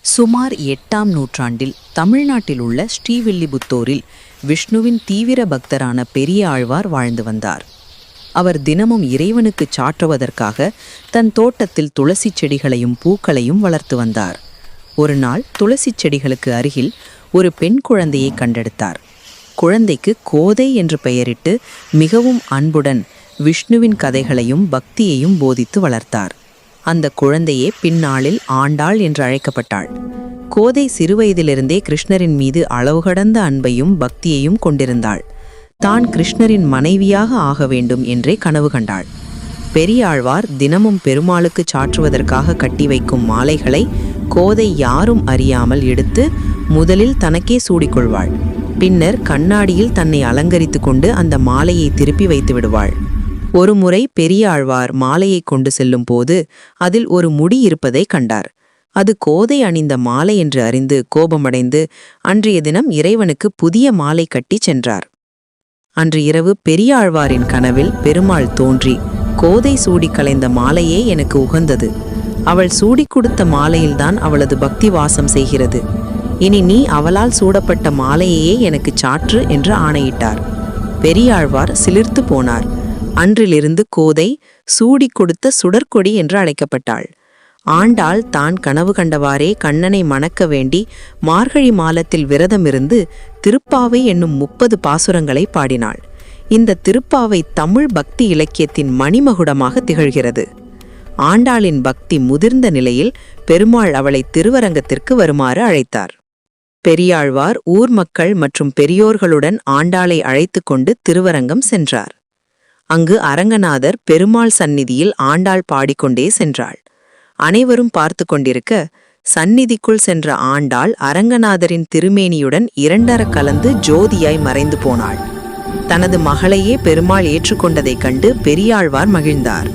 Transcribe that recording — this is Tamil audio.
சுமார் 8ஆம் நூற்றாண்டில் தமிழ்நாட்டில் உள்ள ஸ்ரீவில்லிபுத்தூரில் விஷ்ணுவின் தீவிர பக்தரான பெரிய ஆழ்வார் வாழ்ந்து வந்தார். அவர் தினமும் இறைவனுக்குச் சாற்றுவதற்காக தன் தோட்டத்தில் துளசி செடிகளையும் பூக்களையும் வளர்த்து வந்தார். ஒரு நாள் துளசி செடிகளுக்கு அருகில் ஒரு பெண் குழந்தையை கண்டெடுத்தார். குழந்தைக்கு கோதை என்று பெயரிட்டு மிகவும் அன்புடன் விஷ்ணுவின் கதைகளையும் பக்தியையும் போதித்து வளர்த்தார். அந்த குழந்தையே பின்னாளில் ஆண்டாள் என்று அழைக்கப்பட்டாள். கோதை சிறுவயதிலிருந்தே கிருஷ்ணரின் மீது அளவு கடந்த அன்பையும் பக்தியையும் கொண்டிருந்தாள். தான் கிருஷ்ணரின் மனைவியாக ஆக வேண்டும் என்றே கனவு கண்டாள். பெரியாழ்வார் தினமும் பெருமாளுக்கு சாற்றுவதற்காக கட்டி வைக்கும் மாலைகளை கோதை யாரும் அறியாமல் எடுத்து முதலில் தனக்கே சூடிக்கொள்வாள். பின்னர் கண்ணாடியில் தன்னை அலங்கரித்து கொண்டு அந்த மாலையை திருப்பி வைத்து விடுவாள். ஒருமுறை பெரியாழ்வார் மாலையை கொண்டு செல்லும் போது அதில் ஒரு முடி இருப்பதை கண்டார். அது கோதை அணிந்த மாலை என்று அறிந்து கோபமடைந்து அன்றைய தினம் இறைவனுக்கு புதிய மாலை கட்டி சென்றார். அன்று இரவு பெரியாழ்வாரின் கனவில் பெருமாள் தோன்றி, கோதை சூடி கலைந்த மாலையே எனக்கு உகந்தது. அவள் சூடி கொடுத்த மாலையில்தான் அவளது பக்தி வாசம் செய்கிறது. இனி நீ அவளால் சூடப்பட்ட மாலையையே எனக்கு சாற்று என்று ஆணையிட்டார். பெரியாழ்வார் சிலிர்த்து போனார். அன்றிலிருந்து கோதை சூடி கொடுத்த சுடற்கொடி என்று அழைக்கப்பட்டாள். ஆண்டாள் தான் கனவு கண்டவாறே கண்ணனை மணக்க வேண்டி மார்கழி மாலத்தில் விரதமிருந்து திருப்பாவை என்னும் 30 பாசுரங்களை பாடினாள். இந்த திருப்பாவை தமிழ் பக்தி இலக்கியத்தின் மணிமகுடமாக திகழ்கிறது. ஆண்டாளின் பக்தி முதிர்ந்த நிலையில் பெருமாள் அவளை திருவரங்கத்திற்கு வருமாறு அழைத்தார். பெரியாழ்வார் ஊர் மக்கள் மற்றும் பெரியோர்களுடன் ஆண்டாளை அழைத்து கொண்டு திருவரங்கம் சென்றார். அங்கு அரங்கநாதர் பெருமாள் சந்நிதியில் ஆண்டாள் பாடிக்கொண்டே சென்றாள். அனைவரும் பார்த்து கொண்டிருக்க சந்நிதிக்குள் சென்ற ஆண்டாள் அரங்கநாதரின் திருமேனியுடன் இரண்டர கலந்து ஜோதியாய் மறைந்து போனாள். தனது மகளையே பெருமாள் ஏற்றுக்கொண்டதைக் கண்டு பெரியாழ்வார் மகிழ்ந்தார்.